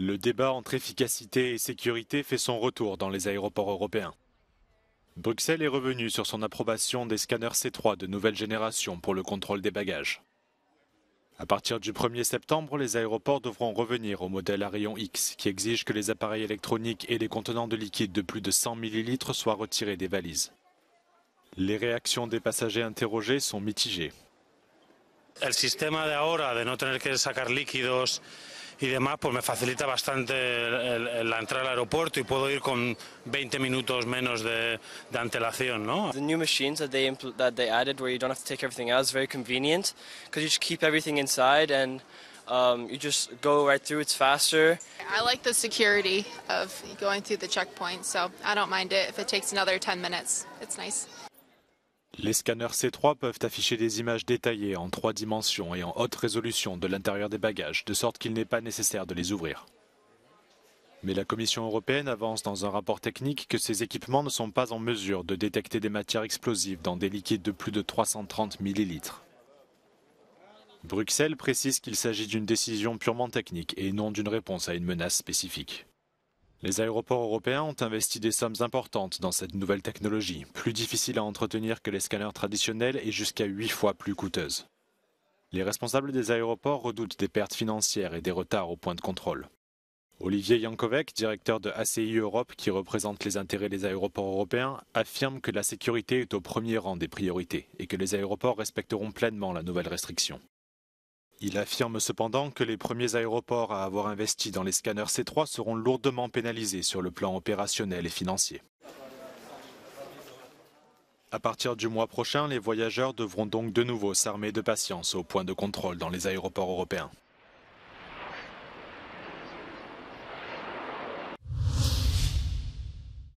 Le débat entre efficacité et sécurité fait son retour dans les aéroports européens. Bruxelles est revenue sur son approbation des scanners C3 de nouvelle génération pour le contrôle des bagages. À partir du 1er septembre, les aéroports devront revenir au modèle à rayon X qui exige que les appareils électroniques et les contenants de liquide de plus de 100 ml soient retirés des valises. Les réactions des passagers interrogés sont mitigées. El sistema de ahora de no tener que sacar líquidos y demás, pues me facilita bastante la entrada al aeropuerto y puedo ir con 20 minutos menos de antelación, ¿no? The new machines that they added, where you don't have to take everything out, is very convenient because you just keep everything inside and you just go right through. It's faster. I like the security of going through the checkpoint, so I don't mind it if it takes another 10 minutes. It's nice. Les scanners C3 peuvent afficher des images détaillées en 3 dimensions et en haute résolution de l'intérieur des bagages, de sorte qu'il n'est pas nécessaire de les ouvrir. Mais la Commission européenne avance dans un rapport technique que ces équipements ne sont pas en mesure de détecter des matières explosives dans des liquides de plus de 330 ml. Bruxelles précise qu'il s'agit d'une décision purement technique et non d'une réponse à une menace spécifique. Les aéroports européens ont investi des sommes importantes dans cette nouvelle technologie, plus difficile à entretenir que les scanners traditionnels et jusqu'à 8 fois plus coûteuse. Les responsables des aéroports redoutent des pertes financières et des retards au point de contrôle. Olivier Jankovec, directeur de ACI Europe qui représente les intérêts des aéroports européens, affirme que la sécurité est au premier rang des priorités et que les aéroports respecteront pleinement la nouvelle restriction. Il affirme cependant que les premiers aéroports à avoir investi dans les scanners C3 seront lourdement pénalisés sur le plan opérationnel et financier. À partir du mois prochain, les voyageurs devront donc de nouveau s'armer de patience au point de contrôle dans les aéroports européens.